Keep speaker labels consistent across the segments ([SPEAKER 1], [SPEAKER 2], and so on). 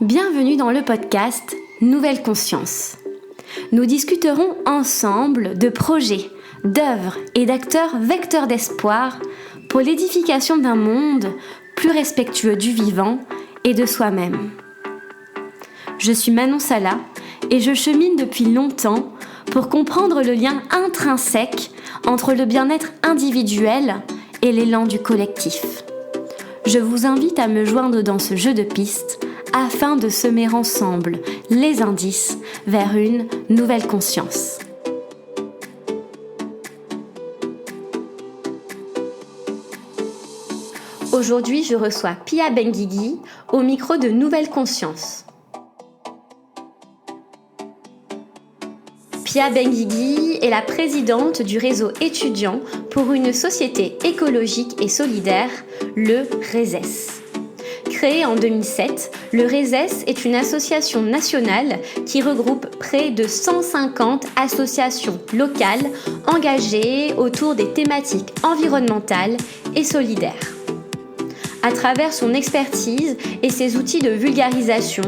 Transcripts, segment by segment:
[SPEAKER 1] Bienvenue dans le podcast Nouvelle Conscience. Nous discuterons ensemble de projets, d'œuvres et d'acteurs vecteurs d'espoir pour l'édification d'un monde plus respectueux du vivant et de soi-même. Je suis Manon Sala et je chemine depuis longtemps pour comprendre le lien intrinsèque entre le bien-être individuel et l'élan du collectif. Je vous invite à me joindre dans ce jeu de pistes afin de semer ensemble les indices vers une nouvelle conscience. Aujourd'hui, je reçois Pia Benguigui au micro de Nouvelle Conscience. Pia Benguigui est la présidente du réseau étudiant pour une société écologique et solidaire, le RESES. Créé en 2007, le RESES est une association nationale qui regroupe près de 150 associations locales engagées autour des thématiques environnementales et solidaires. À travers son expertise et ses outils de vulgarisation,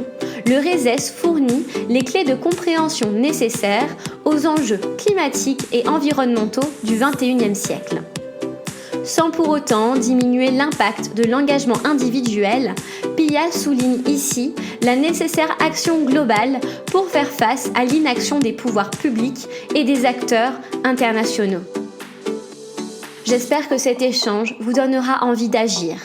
[SPEAKER 1] le RESES fournit les clés de compréhension nécessaires aux enjeux climatiques et environnementaux du XXIe siècle. Sans pour autant diminuer l'impact de l'engagement individuel, Pia souligne ici la nécessaire action globale pour faire face à l'inaction des pouvoirs publics et des acteurs internationaux. J'espère que cet échange vous donnera envie d'agir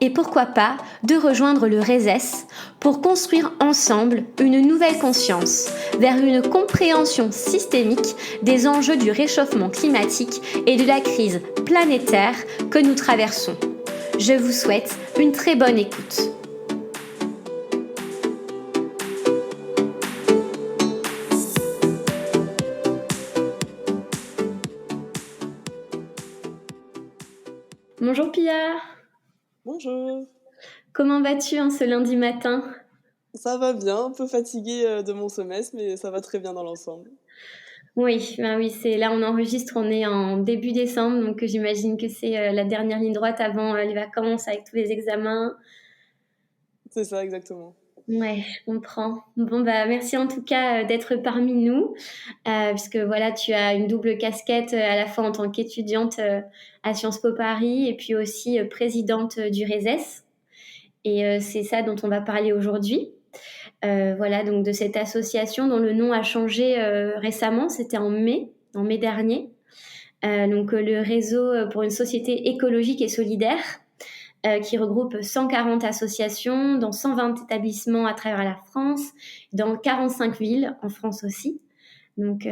[SPEAKER 1] et pourquoi pas de rejoindre le RESES pour construire ensemble une nouvelle conscience vers une compréhension systémique des enjeux du réchauffement climatique et de la crise planétaire que nous traversons. Je vous souhaite une très bonne écoute. Bonjour Pia.
[SPEAKER 2] Bonjour.
[SPEAKER 1] Comment vas-tu en ce lundi matin ?
[SPEAKER 2] Ça va bien, un peu fatiguée de mon semestre, mais ça va très bien dans l'ensemble.
[SPEAKER 1] Oui, c'est là on enregistre, on est en début décembre, donc j'imagine que c'est la dernière ligne droite avant les vacances avec tous les examens.
[SPEAKER 2] C'est ça, exactement.
[SPEAKER 1] Ouais, je comprends. Bon, merci en tout cas d'être parmi nous, puisque voilà, tu as une double casquette à la fois en tant qu'étudiante à Sciences Po Paris et puis aussi présidente du RESES. Et c'est ça dont on va parler aujourd'hui. Voilà, donc de cette association dont le nom a changé récemment, c'était en mai dernier. Donc le réseau pour une société écologique et solidaire qui regroupe 140 associations dans 120 établissements à travers la France, dans 45 villes en France aussi. Donc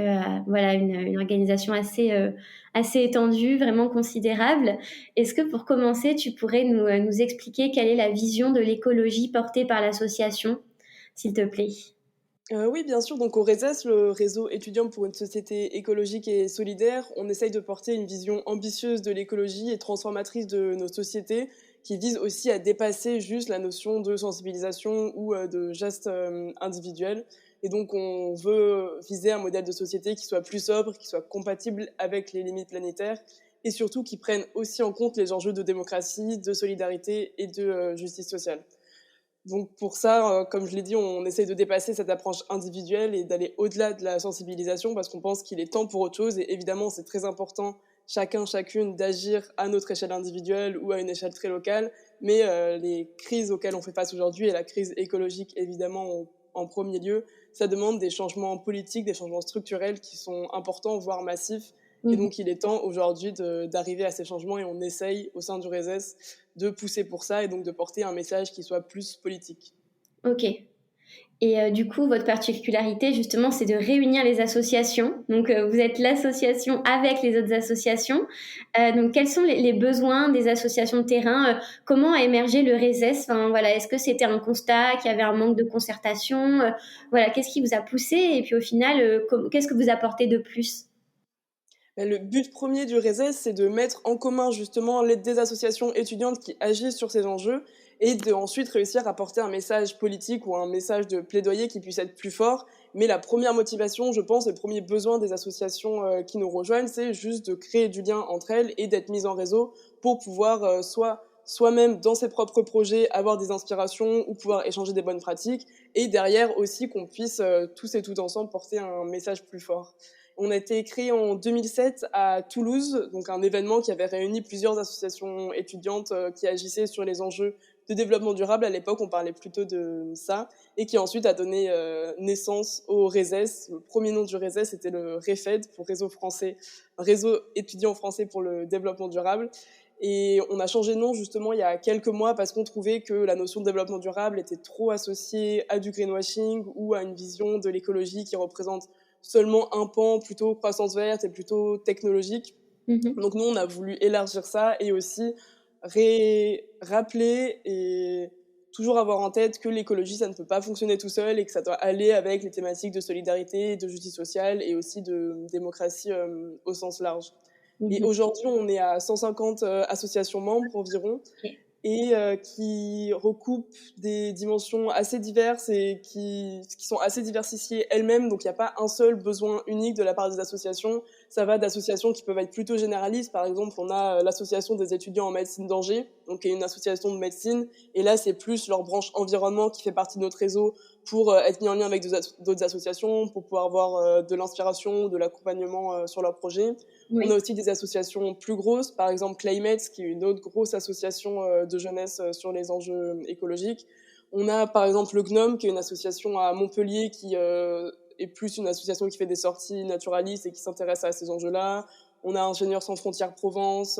[SPEAKER 1] voilà, une organisation assez étendue, vraiment considérable. Est-ce que pour commencer, tu pourrais nous expliquer quelle est la vision de l'écologie portée par l'association, s'il te plaît ?
[SPEAKER 2] Oui, bien sûr. Donc au RESES, le réseau étudiant pour une société écologique et solidaire, on essaye de porter une vision ambitieuse de l'écologie et transformatrice de nos sociétés, qui vise aussi à dépasser juste la notion de sensibilisation ou de geste individuel. Et donc on veut viser un modèle de société qui soit plus sobre, qui soit compatible avec les limites planétaires et surtout qui prenne aussi en compte les enjeux de démocratie, de solidarité et de justice sociale. Donc pour ça, comme je l'ai dit, on essaye de dépasser cette approche individuelle et d'aller au-delà de la sensibilisation parce qu'on pense qu'il est temps pour autre chose. Et évidemment, c'est très important, chacun, chacune, d'agir à notre échelle individuelle ou à une échelle très locale. Mais les crises auxquelles on fait face aujourd'hui, et la crise écologique évidemment en premier lieu, ça demande des changements politiques, des changements structurels qui sont importants, voire massifs. Et donc, il est temps aujourd'hui d'arriver à ces changements et on essaye au sein du RESES de pousser pour ça et donc de porter un message qui soit plus politique.
[SPEAKER 1] Ok. Et du coup, votre particularité, justement, c'est de réunir les associations. Donc, vous êtes l'association avec les autres associations. Donc, quels sont les besoins des associations de terrain ? Comment a émergé le RESES ? Enfin, voilà, est-ce que c'était un constat qu'il y avait un manque de concertation ? Voilà, qu'est-ce qui vous a poussé ? Et puis, au final, qu'est-ce que vous apportez de plus ?
[SPEAKER 2] Le but premier du RESES, c'est de mettre en commun justement l'aide des associations étudiantes qui agissent sur ces enjeux et de ensuite réussir à porter un message politique ou un message de plaidoyer qui puisse être plus fort. Mais la première motivation, je pense, le premier besoin des associations qui nous rejoignent, c'est juste de créer du lien entre elles et d'être mises en réseau pour pouvoir soit soi-même dans ses propres projets avoir des inspirations ou pouvoir échanger des bonnes pratiques, et derrière aussi qu'on puisse tous et toutes ensemble porter un message plus fort. On a été créé en 2007 à Toulouse, donc un événement qui avait réuni plusieurs associations étudiantes qui agissaient sur les enjeux de développement durable. À l'époque, on parlait plutôt de ça, et qui ensuite a donné naissance au RESES. Le premier nom du RESES, c'était le REFED, pour Réseau étudiant français pour le développement durable. Et on a changé de nom justement il y a quelques mois parce qu'on trouvait que la notion de développement durable était trop associée à du greenwashing ou à une vision de l'écologie qui représente seulement un pan plutôt croissance verte et plutôt technologique.
[SPEAKER 1] Mhm.
[SPEAKER 2] Donc nous, on a voulu élargir ça et aussi rappeler et toujours avoir en tête que l'écologie, ça ne peut pas fonctionner tout seul et que ça doit aller avec les thématiques de solidarité, de justice sociale et aussi de démocratie au sens large. Et
[SPEAKER 1] Mhm.
[SPEAKER 2] aujourd'hui, on est à 150 associations membres environ,
[SPEAKER 1] Ok.
[SPEAKER 2] et qui recoupent des dimensions assez diverses et qui sont assez diversifiées elles-mêmes. Donc il n'y a pas un seul besoin unique de la part des associations. Ça va d'associations qui peuvent être plutôt généralistes. Par exemple, on a l'association des étudiants en médecine d'Angers, donc qui est une association de médecine. Et là, c'est plus leur branche environnement qui fait partie de notre réseau pour être mis en lien avec d'autres associations, pour pouvoir avoir de l'inspiration, de l'accompagnement sur leurs projets. On a
[SPEAKER 1] Oui.
[SPEAKER 2] aussi des associations plus grosses, par exemple Climate, qui est une autre grosse association de jeunesse sur les enjeux écologiques. On a par exemple le GNOME, qui est une association à Montpellier, qui est plus une association qui fait des sorties naturalistes et qui s'intéresse à ces enjeux-là. On a Ingénieurs sans frontières Provence,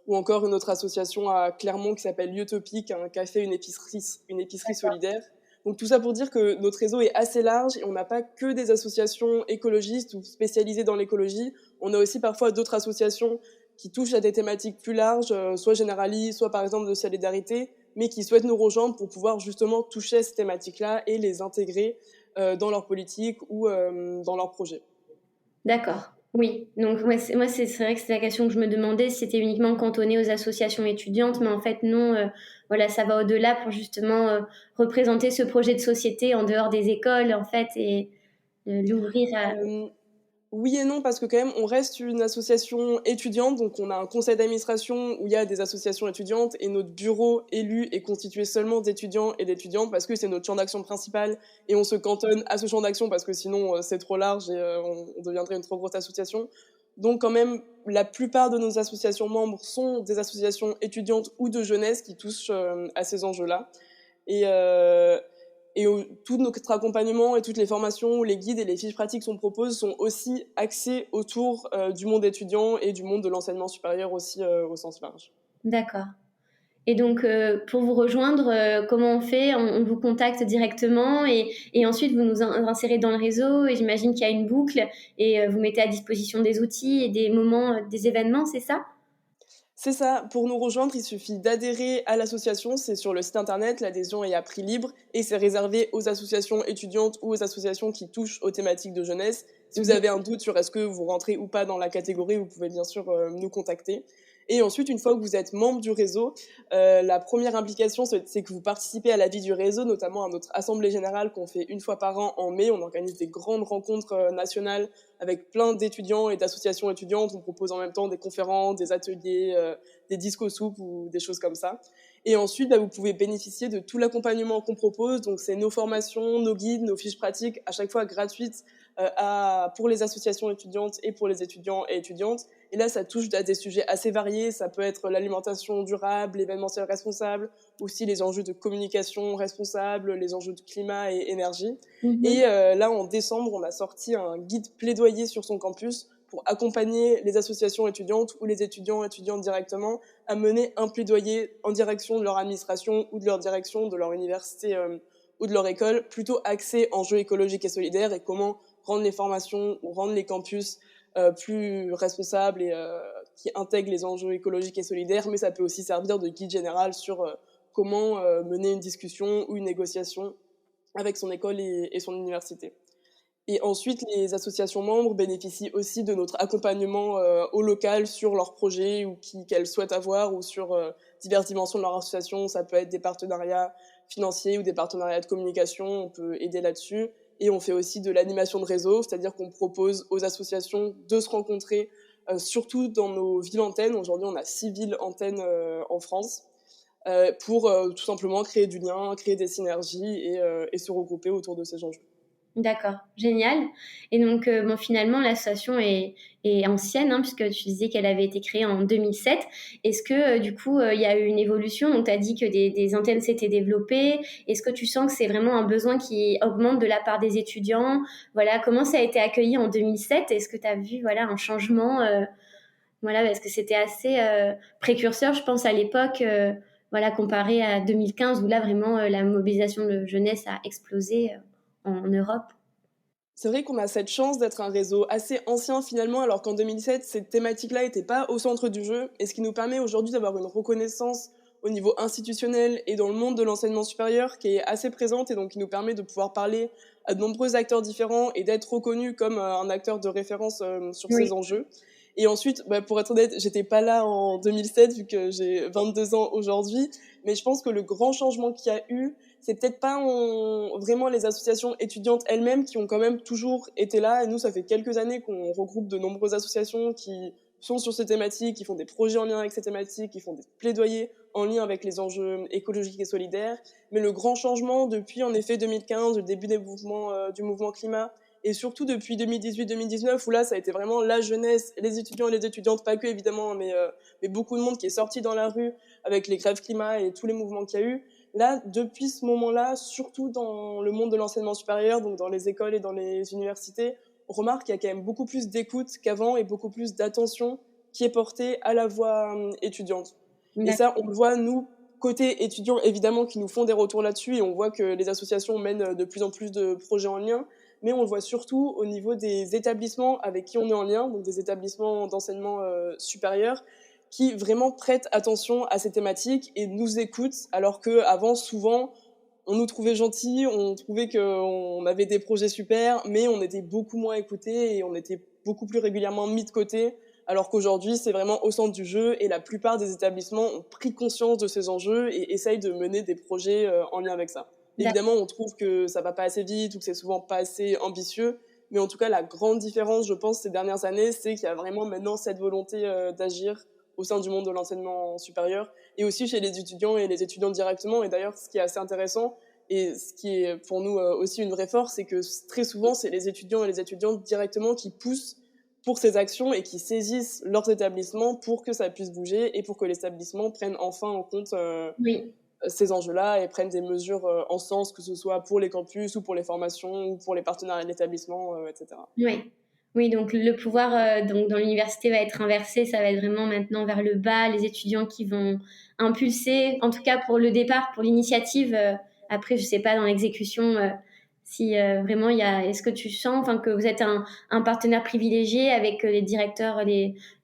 [SPEAKER 2] ou encore une autre association à Clermont qui s'appelle Utopique, un café, une épicerie solidaire. Donc tout ça pour dire que notre réseau est assez large et on n'a pas que des associations écologistes ou spécialisées dans l'écologie. On a aussi parfois d'autres associations qui touchent à des thématiques plus larges, soit généralistes, soit par exemple de solidarité, mais qui souhaitent nous rejoindre pour pouvoir justement toucher à ces thématiques-là et les intégrer dans leur politique ou dans leurs projets.
[SPEAKER 1] D'accord. Oui. Donc c'est vrai que c'est la question que je me demandais si c'était uniquement cantonné aux associations étudiantes, mais en fait non. Voilà, ça va au-delà pour justement représenter ce projet de société en dehors des écoles en fait et l'ouvrir à.
[SPEAKER 2] Euh, Oui et non, parce que quand même, on reste une association étudiante, donc on a un conseil d'administration où il y a des associations étudiantes, et notre bureau élu est constitué seulement d'étudiants et d'étudiantes parce que c'est notre champ d'action principal, et on se cantonne à ce champ d'action parce que sinon c'est trop large et on deviendrait une trop grosse association. Donc quand même, la plupart de nos associations membres sont des associations étudiantes ou de jeunesse qui touchent à ces enjeux-là. Et, tout notre accompagnement et toutes les formations, les guides et les fiches pratiques qu'on propose sont aussi axés autour du monde étudiant et du monde de l'enseignement supérieur aussi au sens large.
[SPEAKER 1] D'accord. Et donc, pour vous rejoindre, comment on fait? On vous contacte directement et ensuite vous nous insérez dans le réseau et j'imagine qu'il y a une boucle et vous mettez à disposition des outils et des moments, des événements, c'est ça?
[SPEAKER 2] C'est ça, pour nous rejoindre, il suffit d'adhérer à l'association, c'est sur le site internet, l'adhésion est à prix libre et c'est réservé aux associations étudiantes ou aux associations qui touchent aux thématiques de jeunesse. Si vous
[SPEAKER 1] Mhm.
[SPEAKER 2] avez un doute sur est-ce que vous rentrez ou pas dans la catégorie, vous pouvez bien sûr nous contacter. Et ensuite, une fois que vous êtes membre du réseau, la première implication, c'est que vous participez à la vie du réseau, notamment à notre assemblée générale qu'on fait une fois par an en mai. On organise des grandes rencontres nationales avec plein d'étudiants et d'associations étudiantes. On propose en même temps des conférences, des ateliers, des disques soupes ou des choses comme ça. Et ensuite, bah, vous pouvez bénéficier de tout l'accompagnement qu'on propose. Donc, c'est nos formations, nos guides, nos fiches pratiques, à chaque fois gratuites pour les associations étudiantes et pour les étudiants et étudiantes. Et là, ça touche à des sujets assez variés. Ça peut être l'alimentation durable, l'événementiel responsable, aussi les enjeux de communication responsable, les enjeux de climat et énergie.
[SPEAKER 1] Mhm.
[SPEAKER 2] Et là, en décembre, on a sorti un guide plaidoyer sur son campus pour accompagner les associations étudiantes ou les étudiants et étudiantes directement à mener un plaidoyer en direction de leur administration ou de leur direction de leur université ou de leur école, plutôt axé enjeux écologiques et solidaires et comment rendre les formations ou rendre les campus plus responsables et qui intègrent les enjeux écologiques et solidaires, mais ça peut aussi servir de guide général sur comment mener une discussion ou une négociation avec son école et son université. Et ensuite, les associations membres bénéficient aussi de notre accompagnement au local sur leurs projets ou qu'elles souhaitent avoir ou sur diverses dimensions de leur association. Ça peut être des partenariats financiers ou des partenariats de communication. On peut aider là-dessus. Et on fait aussi de l'animation de réseau, c'est-à-dire qu'on propose aux associations de se rencontrer, surtout dans nos villes antennes. Aujourd'hui, on a 6 villes antennes en France. pour tout simplement créer du lien, créer des synergies et se regrouper autour de ces enjeux.
[SPEAKER 1] D'accord, génial. Et donc, bon, finalement, l'association est ancienne, hein, puisque tu disais qu'elle avait été créée en 2007. Est-ce que, du coup, il y a eu une évolution? Donc, tu as dit que des antennes s'étaient développées. Est-ce que tu sens que c'est vraiment un besoin qui augmente de la part des étudiants? Voilà, comment ça a été accueilli en 2007? Est-ce que tu as vu, voilà, un changement? Voilà, parce que c'était assez précurseur, je pense, à l'époque, voilà, comparé à 2015, où là, vraiment, la mobilisation de jeunesse a explosé en Europe.
[SPEAKER 2] C'est vrai qu'on a cette chance d'être un réseau assez ancien finalement, alors qu'en 2007, cette thématique-là n'était pas au centre du jeu, et ce qui nous permet aujourd'hui d'avoir une reconnaissance au niveau institutionnel et dans le monde de l'enseignement supérieur qui est assez présente et donc qui nous permet de pouvoir parler à de nombreux acteurs différents et d'être reconnu comme un acteur de référence sur ces
[SPEAKER 1] Oui,
[SPEAKER 2] enjeux. Et ensuite, pour être honnête, j'étais pas là en 2007 vu que j'ai 22 ans aujourd'hui, mais je pense que le grand changement qu'il y a eu, c'est peut-être pas vraiment les associations étudiantes elles-mêmes qui ont quand même toujours été là. Et nous, ça fait quelques années qu'on regroupe de nombreuses associations qui sont sur ces thématiques, qui font des projets en lien avec ces thématiques, qui font des plaidoyers en lien avec les enjeux écologiques et solidaires. Mais le grand changement depuis, en effet, 2015, le début du mouvement climat, et surtout depuis 2018-2019, où là, ça a été vraiment la jeunesse, les étudiants et les étudiantes, pas que évidemment, mais beaucoup de monde qui est sorti dans la rue avec les grèves climat et tous les mouvements qu'il y a eu. Là, depuis ce moment-là, surtout dans le monde de l'enseignement supérieur, donc dans les écoles et dans les universités, on remarque qu'il y a quand même beaucoup plus d'écoute qu'avant et beaucoup plus d'attention qui est portée à la voix étudiante. Et ça,
[SPEAKER 1] d'accord.
[SPEAKER 2] on le voit, nous, côté étudiants, évidemment, qui nous font des retours là-dessus, et on voit que les associations mènent de plus en plus de projets en lien, mais on le voit surtout au niveau des établissements avec qui on est en lien, donc des établissements d'enseignement supérieur, qui vraiment prêtent attention à ces thématiques et nous écoutent, alors qu'avant, souvent, on nous trouvait gentils, on trouvait qu'on avait des projets super, mais on était beaucoup moins écoutés et on était beaucoup plus régulièrement mis de côté, alors qu'aujourd'hui, c'est vraiment au centre du jeu et la plupart des établissements ont pris conscience de ces enjeux et essayent de mener des projets en lien avec ça. Évidemment, on trouve que ça va pas assez vite ou que c'est souvent pas assez ambitieux, mais en tout cas, la grande différence, je pense, ces dernières années, c'est qu'il y a vraiment maintenant cette volonté d'agir au sein du monde de l'enseignement supérieur et aussi chez les étudiants et les étudiantes directement. Et d'ailleurs, ce qui est assez intéressant et ce qui est pour nous aussi une vraie force, c'est que très souvent, c'est les étudiants et les étudiantes directement qui poussent pour ces actions et qui saisissent leurs établissements pour que ça puisse bouger et pour que l'établissement prenne enfin en compte
[SPEAKER 1] Oui,
[SPEAKER 2] ces enjeux-là et prennent des mesures en sens, que ce soit pour les campus ou pour les formations ou pour les partenariats d'établissement, etc.
[SPEAKER 1] oui. Oui, donc le pouvoir donc dans l'université va être inversé, ça va être vraiment maintenant vers le bas, les étudiants qui vont impulser, en tout cas pour le départ, pour l'initiative. Après, je sais pas dans l'exécution si vraiment il y a. Est-ce que tu sens, enfin, que vous êtes un partenaire privilégié avec les directeurs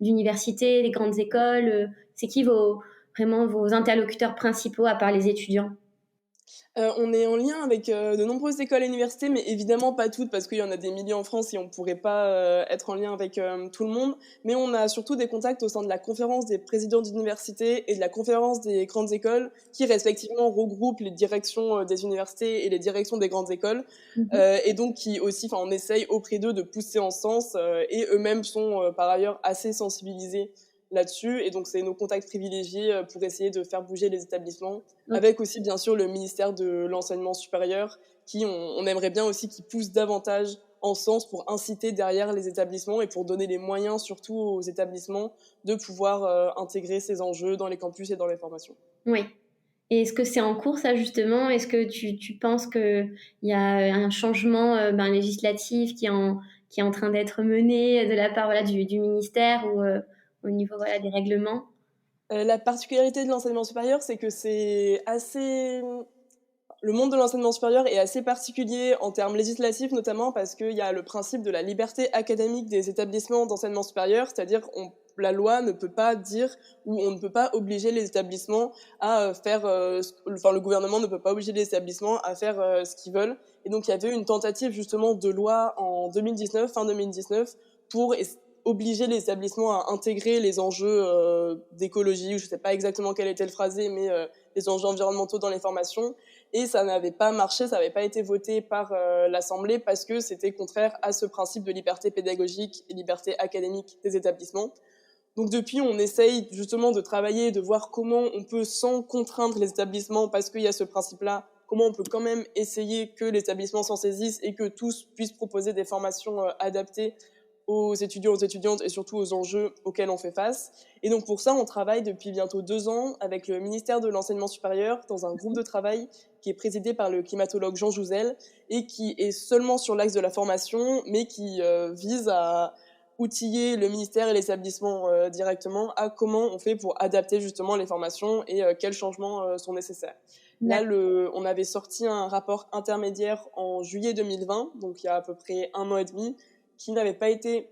[SPEAKER 1] d'universités, les grandes écoles. C'est qui vraiment vos interlocuteurs principaux à part les étudiants?
[SPEAKER 2] On est en lien avec de nombreuses écoles et universités, mais évidemment pas toutes, parce qu'il y en a des milliers en France et on ne pourrait pas être en lien avec tout le monde. Mais on a surtout des contacts au sein de la conférence des présidents d'universités et de la conférence des grandes écoles, qui respectivement regroupent les directions des universités et les directions des grandes écoles,
[SPEAKER 1] Mhm.
[SPEAKER 2] et donc qui aussi, enfin, on essaye auprès d'eux de pousser en ce sens, et eux-mêmes sont par ailleurs assez sensibilisés là-dessus. Et donc, c'est nos contacts privilégiés pour essayer de faire bouger les établissements,
[SPEAKER 1] Ok.
[SPEAKER 2] avec aussi, bien sûr, le ministère de l'Enseignement supérieur, qui, on aimerait bien aussi qu'ils poussent davantage en ce sens pour inciter derrière les établissements et pour donner les moyens, surtout aux établissements, de pouvoir intégrer ces enjeux dans les campus et dans les formations.
[SPEAKER 1] Oui. Et est-ce que c'est en cours, ça, justement? Est-ce que tu penses qu'il y a un changement législatif qui est en train d'être mené de la part voilà, du ministère ou au niveau voilà, des règlements?
[SPEAKER 2] La particularité de l'enseignement supérieur, c'est que c'est assez le monde de l'enseignement supérieur est assez particulier en termes législatifs, notamment parce qu'il y a le principe de la liberté académique des établissements d'enseignement supérieur, c'est-à-dire la loi ne peut pas dire ou on ne peut pas obliger les établissements à faire, enfin le gouvernement ne peut pas obliger les établissements à faire ce qu'ils veulent. Et donc il y avait une tentative justement de loi en 2019, fin 2019, pour obliger les établissements à intégrer les enjeux d'écologie, ou je ne sais pas exactement quel était le phrasé, mais les enjeux environnementaux dans les formations. Et ça n'avait pas marché, ça n'avait pas été voté par l'Assemblée parce que c'était contraire à ce principe de liberté pédagogique et liberté académique des établissements. Donc depuis, on essaye justement de travailler, de voir comment on peut, sans contraindre les établissements, parce qu'il y a ce principe-là, comment on peut quand même essayer que les établissements s'en saisissent et que tous puissent proposer des formations adaptées aux étudiants, aux étudiantes et surtout aux enjeux auxquels on fait face. Et donc pour ça, on travaille depuis bientôt 2 ans avec le ministère de l'Enseignement supérieur dans un groupe de travail qui est présidé par le climatologue Jean Jouzel et qui est seulement sur l'axe de la formation, mais qui vise à outiller le ministère et les établissements directement à comment on fait pour adapter justement les formations et quels changements sont nécessaires. Là, on avait sorti un rapport intermédiaire en juillet 2020, donc il y a à peu près 1 an et demi, qui n'avait pas été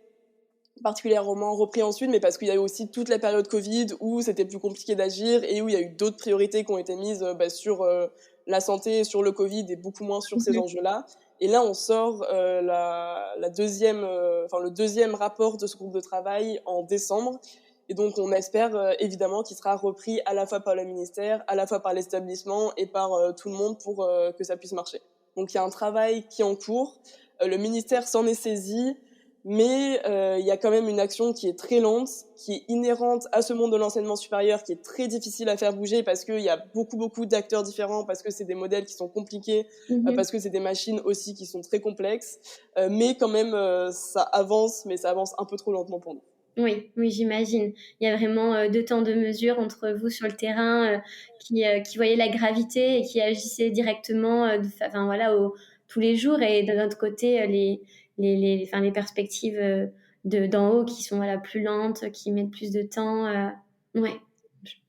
[SPEAKER 2] particulièrement repris ensuite, mais parce qu'il y a eu aussi toute la période Covid où c'était plus compliqué d'agir et où il y a eu d'autres priorités qui ont été mises sur la santé, sur le Covid et beaucoup moins sur ces
[SPEAKER 1] Mhm.
[SPEAKER 2] enjeux-là. Et là, on sort le deuxième rapport de ce groupe de travail en décembre. Et donc, on espère évidemment qu'il sera repris à la fois par le ministère, à la fois par l'établissement et par tout le monde pour que ça puisse marcher. Donc, il y a un travail qui est en cours. Le ministère s'en est saisi, mais il y a quand même une action qui est très lente, qui est inhérente à ce monde de l'enseignement supérieur, qui est très difficile à faire bouger parce qu'il y a beaucoup d'acteurs différents, parce que c'est des modèles qui sont compliqués,
[SPEAKER 1] Mhm.
[SPEAKER 2] parce que c'est des machines aussi qui sont très complexes. Mais quand même, ça avance, mais ça avance un peu trop lentement pour nous.
[SPEAKER 1] Oui, oui, j'imagine. Il y a vraiment deux temps de mesure entre vous sur le terrain qui voyez la gravité et qui agissez directement enfin, voilà, tous les jours et de notre côté, enfin, les perspectives d'en haut qui sont voilà, plus lentes, qui mettent plus de temps. Ouais.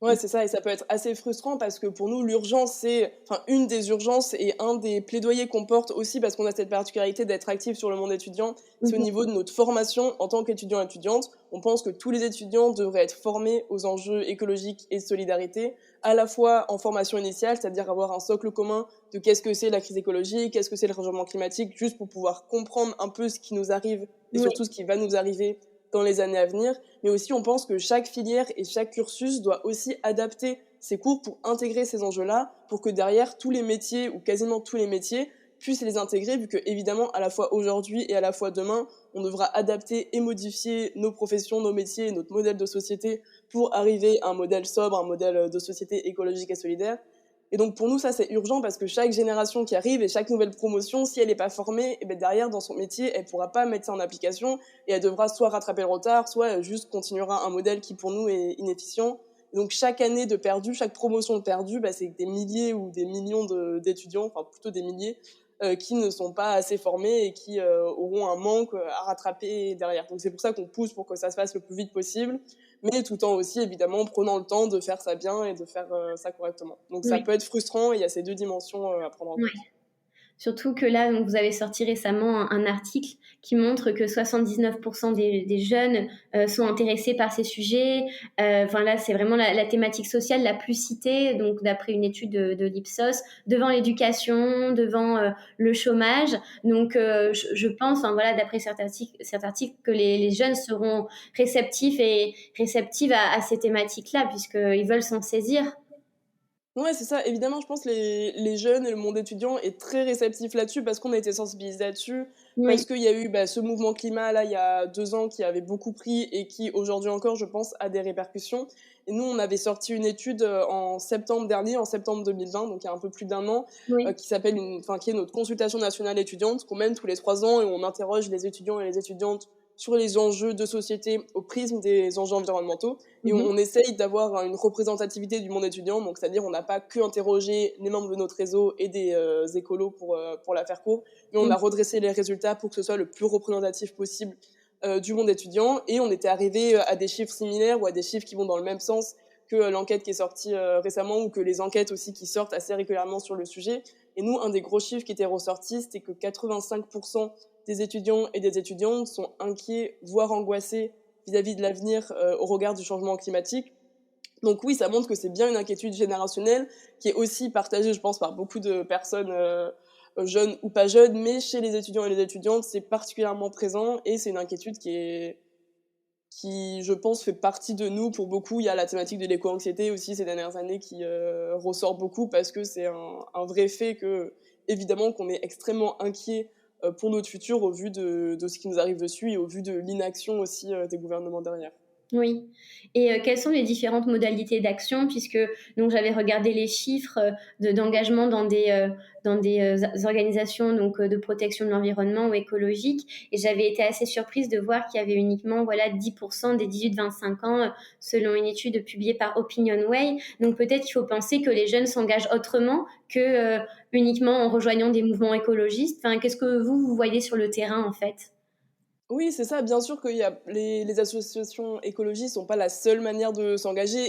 [SPEAKER 2] Ouais, c'est ça, et ça peut être assez frustrant parce que pour nous, l'urgence, enfin, une des urgences et un des plaidoyers qu'on porte aussi parce qu'on a cette particularité d'être actif sur le monde étudiant, c'est au
[SPEAKER 1] Mhm.
[SPEAKER 2] niveau de notre formation en tant qu'étudiant étudiante. On pense que tous les étudiants devraient être formés aux enjeux écologiques et de solidarité, à la fois en formation initiale, c'est-à-dire avoir un socle commun de qu'est-ce que c'est la crise écologique, qu'est-ce que c'est le changement climatique, juste pour pouvoir comprendre un peu ce qui nous arrive et
[SPEAKER 1] Oui,
[SPEAKER 2] surtout ce qui va nous arriver dans les années à venir, mais aussi on pense que chaque filière et chaque cursus doit aussi adapter ses cours pour intégrer ces enjeux-là, pour que derrière tous les métiers ou quasiment tous les métiers puissent les intégrer, vu que évidemment à la fois aujourd'hui et à la fois demain, on devra adapter et modifier nos professions, nos métiers et notre modèle de société pour arriver à un modèle sobre, un modèle de société écologique et solidaire. Et donc pour nous, ça c'est urgent parce que chaque génération qui arrive et chaque nouvelle promotion, si elle n'est pas formée, et bien derrière dans son métier, elle pourra pas mettre ça en application et elle devra soit rattraper le retard, soit juste continuera un modèle qui pour nous est inefficient. Et donc chaque année de perdu, chaque promotion de perdu, c'est des milliers ou des millions d'étudiants, enfin plutôt des milliers, qui ne sont pas assez formés et qui auront un manque à rattraper derrière. Donc c'est pour ça qu'on pousse pour que ça se fasse le plus vite possible, mais tout en aussi évidemment prenant le temps de faire ça bien et de faire ça correctement. Donc ça
[SPEAKER 1] oui,
[SPEAKER 2] peut être frustrant et il y a ces deux dimensions à prendre en
[SPEAKER 1] oui.
[SPEAKER 2] compte.
[SPEAKER 1] Surtout que là, donc, vous avez sorti récemment un article qui montre que 79% des jeunes sont intéressés par ces sujets. Enfin là, c'est vraiment la thématique sociale la plus citée, donc d'après une étude de l'Ipsos, devant l'éducation, devant le chômage. Donc je pense, enfin, voilà, d'après cet article, que les jeunes seront réceptifs et réceptives à ces thématiques-là, puisqu'ils veulent s'en saisir.
[SPEAKER 2] Ouais, c'est ça. Évidemment, je pense que les jeunes et le monde étudiant est très réceptif là-dessus parce qu'on a été sensibilisés là-dessus, parce
[SPEAKER 1] Oui.
[SPEAKER 2] qu'il y a eu ce mouvement climat là il y a 2 ans qui avait beaucoup pris et qui aujourd'hui encore, je pense, a des répercussions. Et nous, on avait sorti une étude en septembre dernier, en septembre 2020, donc il y a un peu plus d'1 an,
[SPEAKER 1] Oui.
[SPEAKER 2] qui est notre consultation nationale étudiante qu'on mène tous les 3 ans et où on interroge les étudiants et les étudiantes sur les enjeux de société au prisme des enjeux environnementaux. Et
[SPEAKER 1] Mhm.
[SPEAKER 2] on essaye d'avoir une représentativité du monde étudiant, donc c'est-à-dire on n'a pas que interrogé les membres de notre réseau et des écolos pour la faire court, mais on a redressé les résultats pour que ce soit le plus représentatif possible du monde étudiant, et on était arrivé à des chiffres similaires ou à des chiffres qui vont dans le même sens que l'enquête qui est sortie récemment ou que les enquêtes aussi qui sortent assez régulièrement sur le sujet. Et nous, un des gros chiffres qui était ressorti, c'était que 85% des étudiants et des étudiantes sont inquiets, voire angoissés vis-à-vis de l'avenir au regard du changement climatique. Donc oui, ça montre que c'est bien une inquiétude générationnelle qui est aussi partagée, je pense, par beaucoup de personnes jeunes ou pas jeunes, mais chez les étudiants et les étudiantes, c'est particulièrement présent et c'est une inquiétude qui, je pense, fait partie de nous pour beaucoup. Il y a la thématique de l'éco-anxiété aussi ces dernières années qui ressort beaucoup parce que c'est un vrai fait que, évidemment, qu'on est extrêmement inquiet pour notre futur au vu de ce qui nous arrive dessus et au vu de l'inaction aussi des gouvernements derrière.
[SPEAKER 1] Oui. Et quelles sont les différentes modalités d'action? Puisque donc j'avais regardé les chiffres d'engagement dans des organisations donc, de protection de l'environnement ou écologique, et j'avais été assez surprise de voir qu'il y avait uniquement voilà, 10% des 18-25 ans, selon une étude publiée par Opinionway. Donc peut-être qu'il faut penser que les jeunes s'engagent autrement que uniquement en rejoignant des mouvements écologistes. Enfin, qu'est-ce que vous voyez sur le terrain en fait?
[SPEAKER 2] Oui, c'est ça. Bien sûr que les associations écologistes sont pas la seule manière de s'engager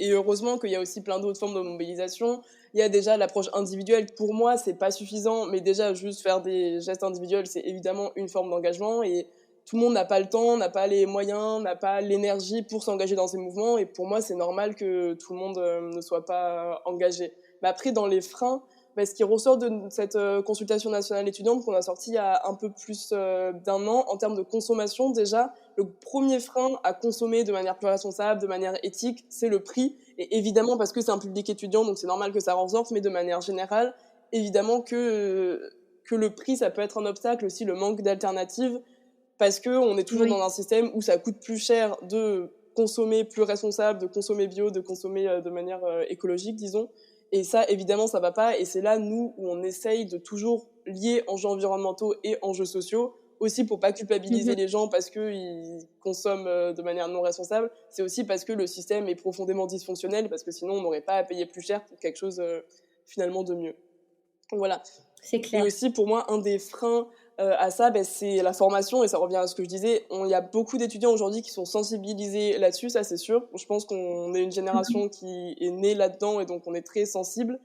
[SPEAKER 2] et heureusement qu'il y a aussi plein d'autres formes de mobilisation. Il y a déjà l'approche individuelle. Pour moi, c'est pas suffisant, mais déjà juste faire des gestes individuels, c'est évidemment une forme d'engagement et tout le monde n'a pas le temps, n'a pas les moyens, n'a pas l'énergie pour s'engager dans ces mouvements et pour moi, c'est normal que tout le monde ne soit pas engagé. Mais après, dans les freins, ce qui ressort de cette consultation nationale étudiante qu'on a sortie il y a un peu plus d'un an, en termes de consommation, déjà, le premier frein à consommer de manière plus responsable, de manière éthique, c'est le prix. Et évidemment, parce que c'est un public étudiant, donc c'est normal que ça ressorte, mais de manière générale, évidemment que le prix, ça peut être un obstacle aussi, le manque d'alternatives, parce qu'on est toujours dans
[SPEAKER 1] Oui.
[SPEAKER 2] un système où ça coûte plus cher de consommer plus responsable, de consommer bio, de consommer de manière écologique, disons. Et ça, évidemment, ça va pas. Et c'est là, nous, où on essaye de toujours lier enjeux environnementaux et enjeux sociaux, aussi pour pas culpabiliser
[SPEAKER 1] Mhm.
[SPEAKER 2] les gens parce qu'ils consomment de manière non responsable. C'est aussi parce que le système est profondément dysfonctionnel, parce que sinon, on n'aurait pas à payer plus cher pour quelque chose finalement de mieux. Voilà.
[SPEAKER 1] C'est
[SPEAKER 2] Et
[SPEAKER 1] clair.
[SPEAKER 2] aussi, pour moi, un des freins à ça, c'est la formation, et ça revient à ce que je disais. Il y a beaucoup d'étudiants aujourd'hui qui sont sensibilisés là-dessus, ça c'est sûr. Je pense qu'on est une
[SPEAKER 1] Mhm.
[SPEAKER 2] génération qui est née là-dedans, et donc on est très sensible.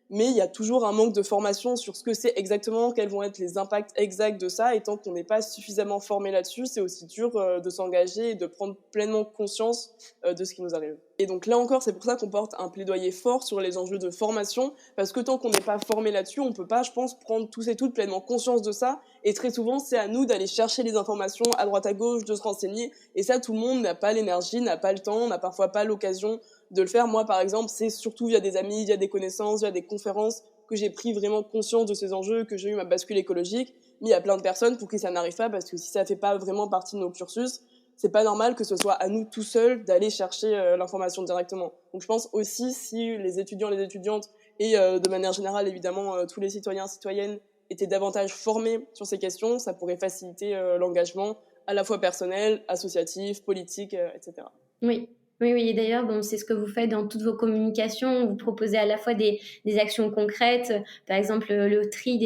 [SPEAKER 2] Mais il y a toujours un manque de formation sur ce que c'est exactement, quels vont être les impacts exacts de ça. Et tant qu'on n'est pas suffisamment formé là-dessus, c'est aussi dur de s'engager et de prendre pleinement conscience de ce qui nous arrive. Et donc là encore, c'est pour ça qu'on porte un plaidoyer fort sur les enjeux de formation, parce que tant qu'on n'est pas formé là-dessus, on peut pas, je pense, prendre tous et toutes pleinement conscience de ça. Et très souvent, c'est à nous d'aller chercher les informations à droite à gauche, de se renseigner. Et ça, tout le monde n'a pas l'énergie, n'a pas le temps, n'a parfois pas l'occasion de le faire. Moi, par exemple, c'est surtout via des amis, via des connaissances, via des conférences que j'ai pris vraiment conscience de ces enjeux, que j'ai eu ma bascule écologique. Mais il y a plein de personnes pour qui ça n'arrive pas, parce que si ça fait pas vraiment partie de nos cursus, c'est pas normal que ce soit à nous tout seuls d'aller chercher l'information directement. Donc je pense aussi, si les étudiants, les étudiantes et de manière générale évidemment tous les citoyens, citoyennes étaient davantage formés sur ces questions, ça pourrait faciliter l'engagement à la fois personnel, associatif, politique, etc.
[SPEAKER 1] Oui, oui, oui. Et d'ailleurs, bon, c'est ce que vous faites dans toutes vos communications. Vous proposez à la fois des actions concrètes, par exemple le tri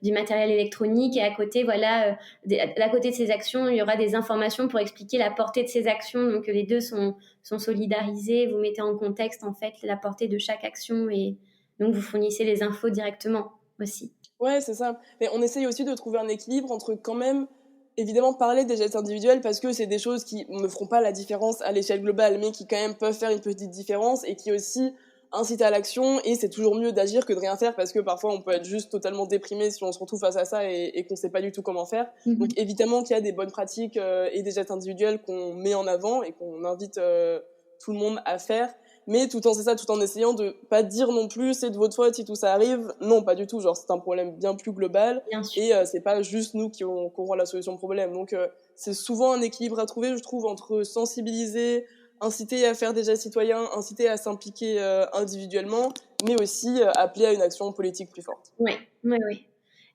[SPEAKER 1] du matériel électronique, et à côté, voilà, à côté de ces actions, il y aura des informations pour expliquer la portée de ces actions. Donc les deux sont solidarisés. Vous mettez en contexte en fait la portée de chaque action, et donc vous fournissez les infos directement aussi.
[SPEAKER 2] Ouais, c'est ça. Mais on essaye aussi de trouver un équilibre entre quand même, évidemment, parler des gestes individuels parce que c'est des choses qui ne feront pas la différence à l'échelle globale, mais qui quand même peuvent faire une petite différence et qui aussi incitent à l'action. Et c'est toujours mieux d'agir que de rien faire parce que parfois on peut être juste totalement déprimé si on se retrouve face à ça et qu'on sait pas du tout comment faire. Donc
[SPEAKER 1] Mhm.
[SPEAKER 2] évidemment qu'il y a des bonnes pratiques et des gestes individuels qu'on met en avant et qu'on invite tout le monde à faire, mais tout en essayant de pas dire non plus c'est de votre faute si tout ça arrive. Non, pas du tout. Genre, c'est un problème bien plus global
[SPEAKER 1] Bien sûr.
[SPEAKER 2] et c'est pas juste nous qui aurons la solution au problème. Donc, c'est souvent un équilibre à trouver, je trouve, entre sensibiliser, inciter à faire des gestes citoyens, inciter à s'impliquer individuellement, mais aussi appeler à une action politique plus forte.
[SPEAKER 1] Oui, oui, oui.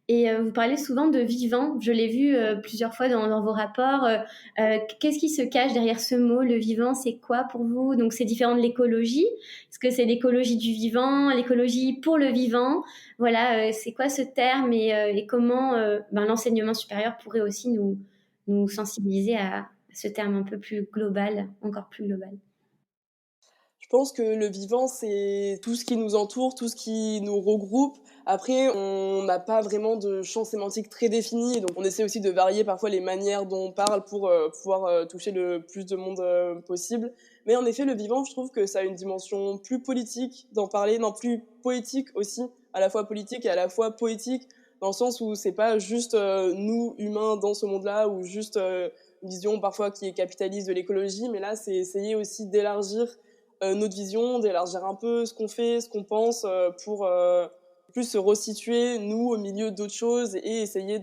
[SPEAKER 1] Et vous parlez souvent de vivant. Je l'ai vu plusieurs fois dans vos rapports. Qu'est-ce qui se cache derrière ce mot? Le vivant, c'est quoi pour vous? Donc, c'est différent de l'écologie. Est-ce que c'est l'écologie du vivant, l'écologie pour le vivant? Voilà, c'est quoi ce terme, et comment l'enseignement supérieur pourrait aussi nous sensibiliser à ce terme un peu plus global, encore plus global?
[SPEAKER 2] Je pense que le vivant, c'est tout ce qui nous entoure, tout ce qui nous regroupe. Après, on n'a pas vraiment de champ sémantique très défini, donc on essaie aussi de varier parfois les manières dont on parle pour pouvoir toucher le plus de monde possible. Mais en effet, le vivant, je trouve que ça a une dimension plus politique d'en parler, non, plus poétique aussi, à la fois politique et à la fois poétique, dans le sens où c'est pas juste nous, humains, dans ce monde-là, ou juste une vision parfois qui est capitaliste de l'écologie, mais là, c'est essayer aussi d'élargir notre vision, d'élargir un peu ce qu'on fait, ce qu'on pense, pour plus se resituer, nous, au milieu d'autres choses et essayer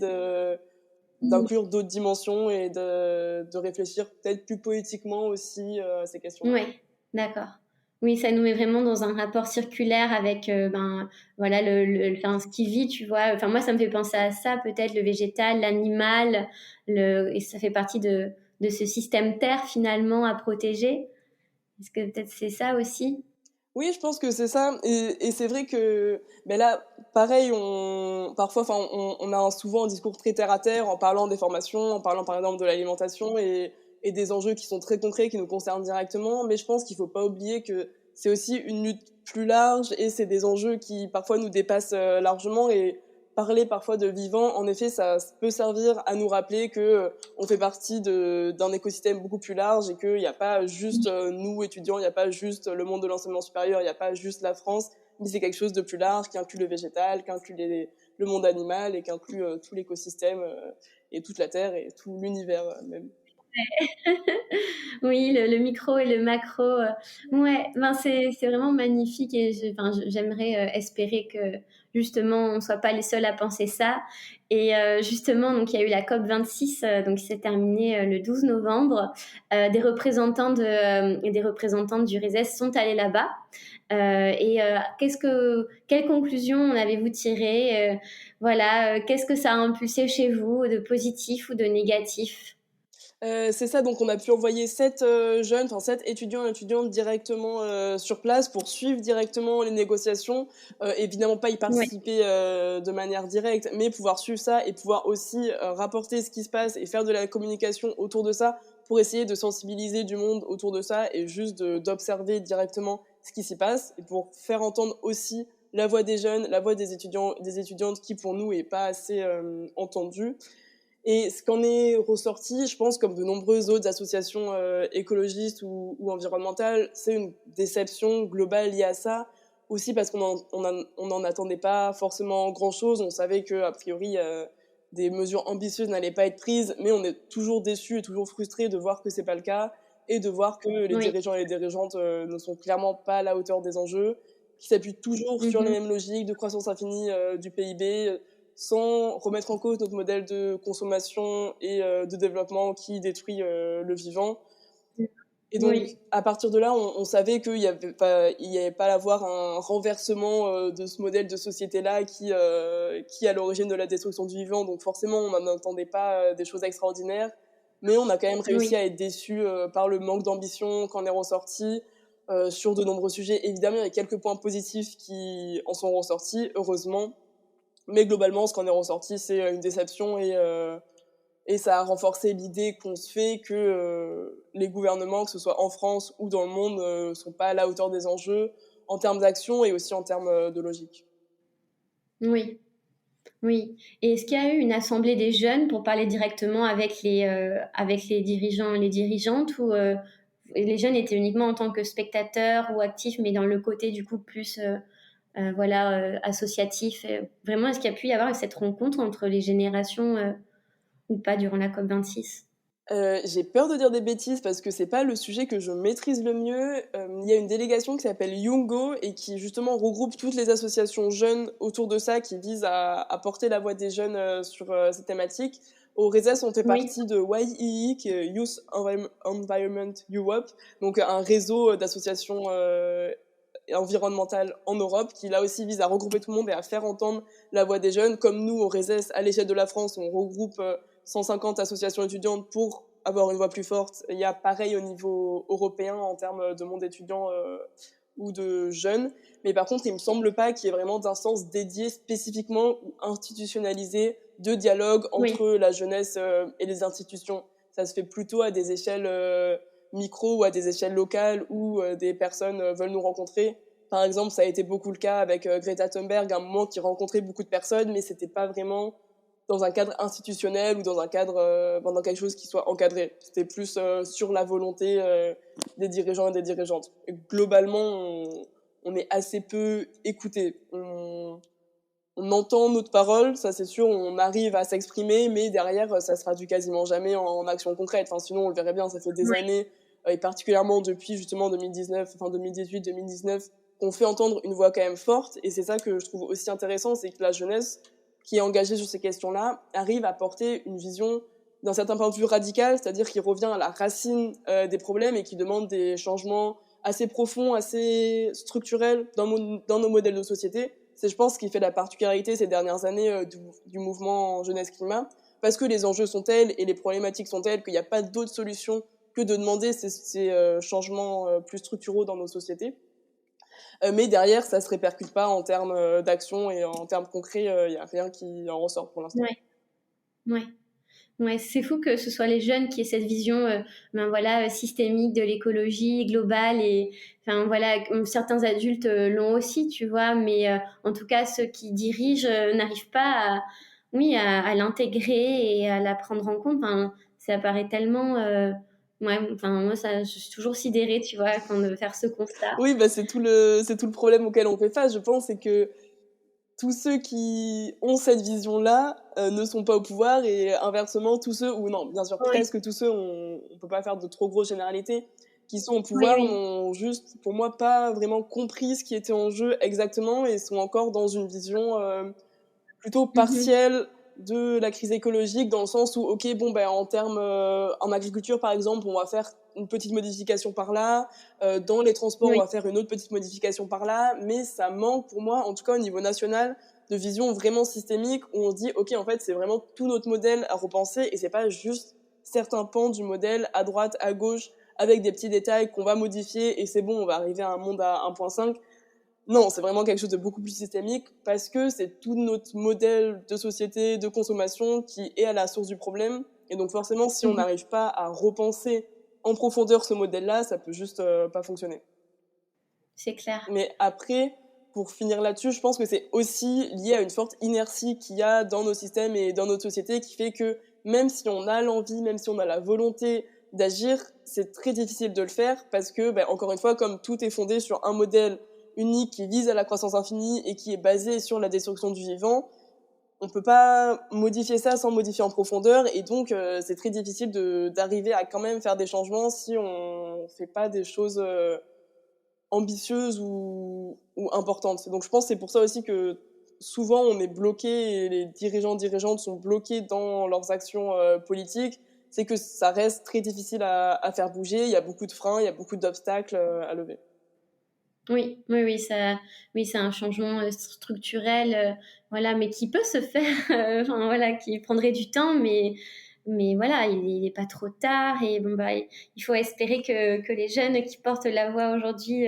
[SPEAKER 2] d'inclure d'autres dimensions et de réfléchir peut-être plus poétiquement aussi à ces questions-là.
[SPEAKER 1] Ouais, d'accord. Oui, ça nous met vraiment dans un rapport circulaire avec, voilà, enfin, ce qui vit, tu vois. Enfin, moi, ça me fait penser à ça, peut-être le végétal, l'animal, et ça fait partie de ce système Terre finalement à protéger. Est-ce que peut-être c'est ça aussi?
[SPEAKER 2] Oui, je pense que c'est ça. Et c'est vrai que ben là, pareil, parfois, enfin, on a souvent un discours très terre à terre en parlant des formations, en parlant par exemple de l'alimentation et des enjeux qui sont très concrets, qui nous concernent directement. Mais je pense qu'il faut pas oublier que c'est aussi une lutte plus large et c'est des enjeux qui parfois nous dépassent largement. Et parler parfois de vivant, en effet, ça peut servir à nous rappeler que on fait partie d'un écosystème beaucoup plus large et qu'il n'y a pas juste nous étudiants, il n'y a pas juste le monde de l'enseignement supérieur, il n'y a pas juste la France, mais c'est quelque chose de plus large qui inclut le végétal, qui inclut le monde animal et qui inclut tout l'écosystème et toute la Terre et tout l'univers même.
[SPEAKER 1] Oui, le micro et le macro. Ouais, ben c'est vraiment magnifique et enfin, j'aimerais espérer que justement on soit pas les seuls à penser ça. Et justement, donc il y a eu la COP 26, donc qui s'est terminée le 12 novembre. Des représentants et des représentantes du RESES sont allés là-bas. Et quelles conclusions en avez-vous tirées? Voilà, qu'est-ce que ça a impulsé chez vous de positif ou de négatif?
[SPEAKER 2] C'est ça, donc on a pu envoyer 7 jeunes, enfin 7 étudiants et étudiantes directement sur place pour suivre directement les négociations. Évidemment pas y
[SPEAKER 1] Ouais.
[SPEAKER 2] participer de manière directe, mais pouvoir suivre ça et pouvoir aussi rapporter ce qui se passe et faire de la communication autour de ça pour essayer de sensibiliser du monde autour de ça et juste d'observer directement ce qui s'y passe et pour faire entendre aussi la voix des jeunes, la voix des étudiants, des étudiantes qui pour nous est pas assez entendue. Et ce qu'en est ressorti, je pense, comme de nombreuses autres associations écologistes ou environnementales, c'est une déception globale liée à ça, aussi parce on n'en attendait pas forcément grand-chose. On savait que a priori, des mesures ambitieuses n'allaient pas être prises, mais on est toujours déçus et toujours frustrés de voir que c'est pas le cas et de voir que les
[SPEAKER 1] Oui.
[SPEAKER 2] dirigeants et les dirigeantes ne sont clairement pas à la hauteur des enjeux, qui s'appuient toujours sur les
[SPEAKER 1] Mhm.
[SPEAKER 2] mêmes logiques de croissance infinie du PIB, sans remettre en cause notre modèle de consommation et de développement qui détruit le vivant. Et donc,
[SPEAKER 1] Oui.
[SPEAKER 2] à partir de là, on savait qu'il y avait pas à avoir un renversement de ce modèle de société-là qui est à l'origine de la destruction du vivant. Donc forcément, on n'en attendait pas des choses extraordinaires. Mais on a quand même réussi
[SPEAKER 1] Oui.
[SPEAKER 2] à être déçus par le manque d'ambition qu'en est ressorti sur de nombreux sujets. Évidemment, il y a quelques points positifs qui en sont ressortis, heureusement. Mais globalement, ce qu'en est ressorti, c'est une déception et ça a renforcé l'idée qu'on se fait que les gouvernements, que ce soit en France ou dans le monde, sont pas à la hauteur des enjeux en termes d'action et aussi en termes de logique.
[SPEAKER 1] Oui. Oui. Et est-ce qu'il y a eu une assemblée des jeunes pour parler directement avec les dirigeants et les dirigeantes ou les jeunes étaient uniquement en tant que spectateurs ou actifs, mais dans le côté du coup plus voilà, associatif. Vraiment, est-ce qu'il y a pu y avoir cette rencontre entre les générations ou pas durant la COP26?
[SPEAKER 2] J'ai peur de dire des bêtises parce que c'est pas le sujet que je maîtrise le mieux. Il y a une délégation qui s'appelle Youngo et qui justement regroupe toutes les associations jeunes autour de ça qui visent à porter la voix des jeunes sur cette thématique. Au RESES, on fait
[SPEAKER 1] Oui,
[SPEAKER 2] partie de YEE, qui est Youth Environment Europe, donc un réseau d'associations environnementales en Europe qui là aussi vise à regrouper tout le monde et à faire entendre la voix des jeunes. Comme nous, au RESES, à l'échelle de la France, on regroupe 150 associations étudiantes pour avoir une voix plus forte. Il y a pareil au niveau européen en termes de monde étudiant ou de jeunes. Mais par contre, il me semble pas qu'il y ait vraiment d'instance dédiée spécifiquement ou institutionnalisée de dialogue
[SPEAKER 1] oui,
[SPEAKER 2] entre la jeunesse et les institutions. Ça se fait plutôt à des échelles micro ou à des échelles locales où des personnes veulent nous rencontrer. Par exemple, ça a été beaucoup le cas avec Greta Thunberg, à un moment qui rencontrait beaucoup de personnes, mais c'était pas vraiment dans un cadre institutionnel ou dans un cadre, dans quelque chose qui soit encadré. C'était plus sur la volonté des dirigeants et des dirigeantes. Et globalement, on est assez peu écouté. On entend notre parole, ça c'est sûr, on arrive à s'exprimer, mais derrière, ça se traduit quasiment jamais en action concrète. Enfin, sinon, on le verrait bien, ça fait des
[SPEAKER 1] oui,
[SPEAKER 2] années, et particulièrement depuis justement 2019, enfin 2018, 2019, qu'on fait entendre une voix quand même forte. Et c'est ça que je trouve aussi intéressant, c'est que la jeunesse, qui est engagé sur ces questions-là, arrive à porter une vision d'un certain point de vue radical, c'est-à-dire qu'il revient à la racine des problèmes et qui demande des changements assez profonds, assez structurels dans nos modèles de société. C'est, je pense, ce qui fait la particularité ces dernières années du mouvement jeunesse-climat, parce que les enjeux sont tels et les problématiques sont telles qu'il n'y a pas d'autre solution que de demander ces changements plus structuraux dans nos sociétés. Mais derrière, ça ne se répercute pas en termes d'action et en termes concrets, il n'y a rien qui en ressort pour l'instant.
[SPEAKER 1] Ouais, ouais. Ouais, c'est fou que ce soit les jeunes qui aient cette vision systémique de l'écologie globale et enfin voilà, certains adultes l'ont aussi, tu vois, mais en tout cas ceux qui dirigent n'arrivent pas à l'intégrer et à la prendre en compte. Enfin, ça paraît tellement moi ça je suis toujours sidérée, tu vois, quand de faire ce constat.
[SPEAKER 2] Oui, bah, c'est tout le problème auquel on fait face, je pense, c'est que tous ceux qui ont cette vision-là ne sont pas au pouvoir et inversement, tous ceux, ou non, bien sûr,
[SPEAKER 1] Oui,
[SPEAKER 2] presque tous ceux, on peut pas faire de trop grosses généralités, qui sont au
[SPEAKER 1] oui,
[SPEAKER 2] pouvoir
[SPEAKER 1] oui.
[SPEAKER 2] n'ont juste, pour moi, pas vraiment compris ce qui était en jeu exactement et sont encore dans une vision plutôt
[SPEAKER 1] Mhm.
[SPEAKER 2] partielle de la crise écologique dans le sens où, ok, bon, ben, en agriculture, par exemple, on va faire une petite modification par là, dans les transports, on
[SPEAKER 1] Oui.
[SPEAKER 2] va faire une autre petite modification par là, mais ça manque pour moi, en tout cas au niveau national, de vision vraiment systémique où on se dit, ok, en fait, c'est vraiment tout notre modèle à repenser et c'est pas juste certains pans du modèle à droite, à gauche, avec des petits détails qu'on va modifier et c'est bon, on va arriver à un monde à 1.5. Non, c'est vraiment quelque chose de beaucoup plus systémique parce que c'est tout notre modèle de société, de consommation qui est à la source du problème. Et donc forcément, si on
[SPEAKER 1] Mhm.
[SPEAKER 2] n'arrive pas à repenser en profondeur ce modèle-là, ça peut juste pas fonctionner.
[SPEAKER 1] C'est clair.
[SPEAKER 2] Mais après, pour finir là-dessus, je pense que c'est aussi lié à une forte inertie qu'il y a dans nos systèmes et dans notre société qui fait que même si on a l'envie, même si on a la volonté d'agir, c'est très difficile de le faire parce que, ben, encore une fois, comme tout est fondé sur un modèle unique qui vise à la croissance infinie et qui est basé sur la destruction du vivant, on peut pas modifier ça sans modifier en profondeur et donc c'est très difficile d'arriver à quand même faire des changements si on fait pas des choses ambitieuses ou importantes. Donc je pense que c'est pour ça aussi que souvent on est bloqué et les dirigeantes sont bloqués dans leurs actions politiques. C'est que ça reste très difficile à faire bouger. Il y a beaucoup de freins, il y a beaucoup d'obstacles à lever.
[SPEAKER 1] Oui, oui, oui, oui, c'est un changement structurel, voilà, mais qui peut se faire, enfin voilà, qui prendrait du temps, mais voilà, il est pas trop tard et bon bah, il faut espérer que les jeunes qui portent la voix aujourd'hui,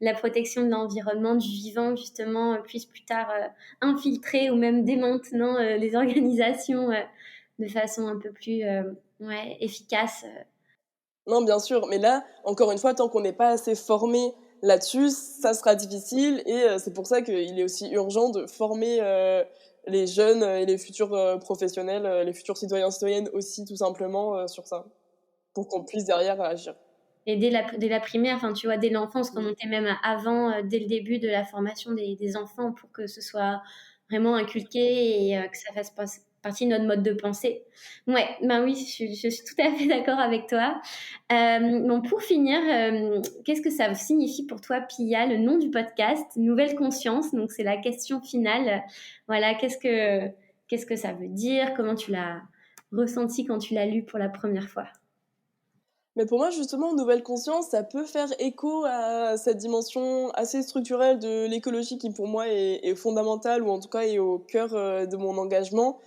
[SPEAKER 1] la protection de l'environnement, du vivant justement, puissent plus tard infiltrer ou même dès maintenant les organisations de façon un peu plus ouais, efficace.
[SPEAKER 2] Non, bien sûr, mais là, encore une fois, tant qu'on n'est pas assez formé là-dessus, ça sera difficile et c'est pour ça qu'il est aussi urgent de former les jeunes et les futurs professionnels, les futurs citoyens citoyennes aussi tout simplement sur ça, pour qu'on puisse derrière agir.
[SPEAKER 1] Et dès la primaire, enfin, tu vois, dès l'enfance, qu'on était même avant, dès le début de la formation des enfants pour que ce soit vraiment inculqué et que ça fasse partie de notre mode de pensée. Ouais, ben oui, je suis tout à fait d'accord avec toi. Bon, pour finir, qu'est-ce que ça signifie pour toi, Pia, le nom du podcast, Nouvelle Conscience? Donc, c'est la question finale. Voilà, qu'est-ce que ça veut dire? Comment tu l'as ressenti quand tu l'as lu pour la première fois?
[SPEAKER 2] Mais pour moi, justement, nouvelle conscience, ça peut faire écho à cette dimension assez structurelle de l'écologie qui, pour moi, est fondamentale ou en tout cas est au cœur de mon engagement.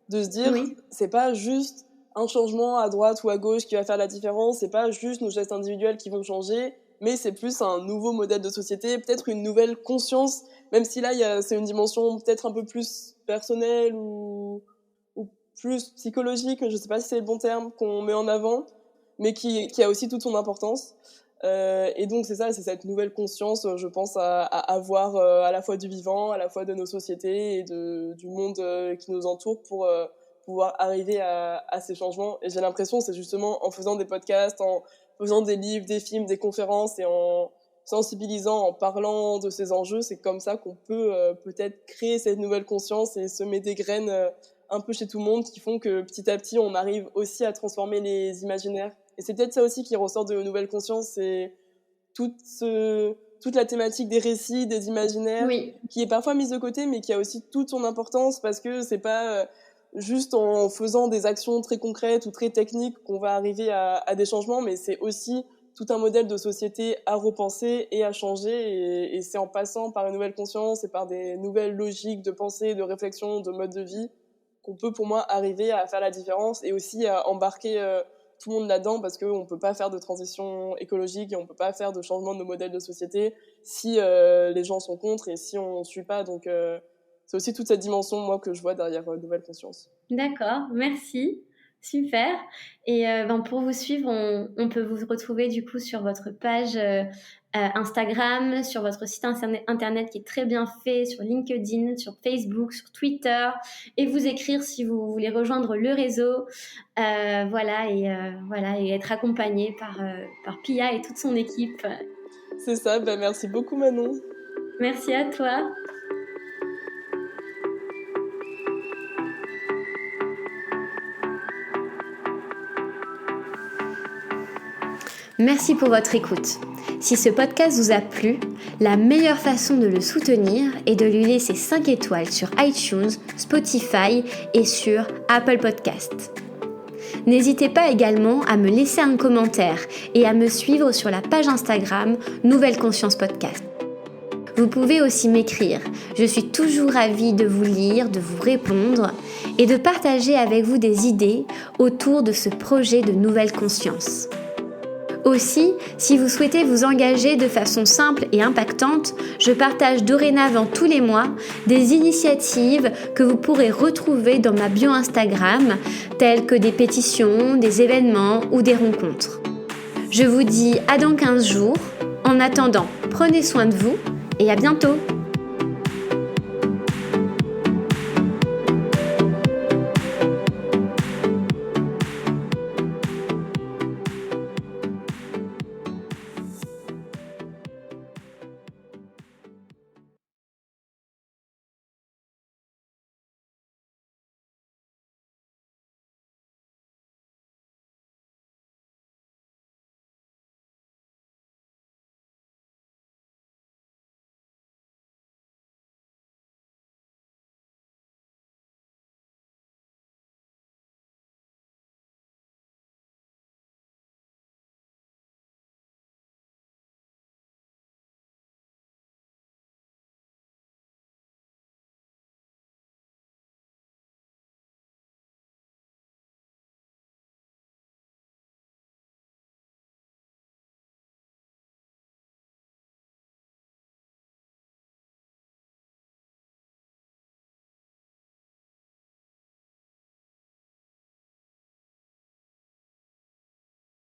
[SPEAKER 2] De se dire,
[SPEAKER 1] Oui.
[SPEAKER 2] c'est pas juste un changement à droite ou à gauche qui va faire la différence, c'est pas juste nos gestes individuels qui vont changer, mais c'est plus un nouveau modèle de société, peut-être une nouvelle conscience, même si là, c'est une dimension peut-être un peu plus personnelle ou plus psychologique, je sais pas si c'est le bon terme, qu'on met en avant, mais qui a aussi toute son importance. Et donc c'est ça, c'est cette nouvelle conscience, je pense, à avoir à la fois du vivant, à la fois de nos sociétés et du monde qui nous entoure pour pouvoir arriver à ces changements. Et j'ai l'impression, c'est justement en faisant des podcasts, en faisant des livres, des films, des conférences et en sensibilisant, en parlant de ces enjeux, c'est comme ça qu'on peut peut-être créer cette nouvelle conscience et semer des graines un peu chez tout le monde qui font que petit à petit, on arrive aussi à transformer les imaginaires. Et c'est peut-être ça aussi qui ressort de Nouvelle Conscience, c'est tout ce, toute la thématique des récits, des imaginaires,
[SPEAKER 1] Oui.
[SPEAKER 2] qui est parfois mise de côté, mais qui a aussi toute son importance parce que c'est pas juste en faisant des actions très concrètes ou très techniques qu'on va arriver à des changements, mais c'est aussi tout un modèle de société à repenser et à changer. Et c'est en passant par une nouvelle conscience et par des nouvelles logiques de pensée, de réflexion, de mode de vie qu'on peut, pour moi, arriver à faire la différence et aussi à embarquer tout le monde là-dedans parce qu'on ne peut pas faire de transition écologique et on ne peut pas faire de changement de nos modèles de société si les gens sont contre et si on ne suit pas. Donc, c'est aussi toute cette dimension, moi, que je vois derrière Nouvelle Conscience.
[SPEAKER 1] D'accord, merci. Super. Et pour vous suivre, on peut vous retrouver du coup sur votre page Instagram, sur votre site internet qui est très bien fait, sur LinkedIn, sur Facebook, sur Twitter, et vous écrire si vous voulez rejoindre le réseau. Voilà, et être accompagné par Pia et toute son équipe.
[SPEAKER 2] C'est ça, merci beaucoup Manon.
[SPEAKER 1] Merci à toi. Merci pour votre écoute. Si ce podcast vous a plu, la meilleure façon de le soutenir est de lui laisser 5 étoiles sur iTunes, Spotify et sur Apple Podcasts. N'hésitez pas également à me laisser un commentaire et à me suivre sur la page Instagram Nouvelle Conscience Podcast. Vous pouvez aussi m'écrire. Je suis toujours ravie de vous lire, de vous répondre et de partager avec vous des idées autour de ce projet de Nouvelle Conscience. Aussi, si vous souhaitez vous engager de façon simple et impactante, je partage dorénavant tous les mois des initiatives que vous pourrez retrouver dans ma bio Instagram, telles que des pétitions, des événements ou des rencontres. Je vous dis à dans 15 jours. En attendant, prenez soin de vous et à bientôt!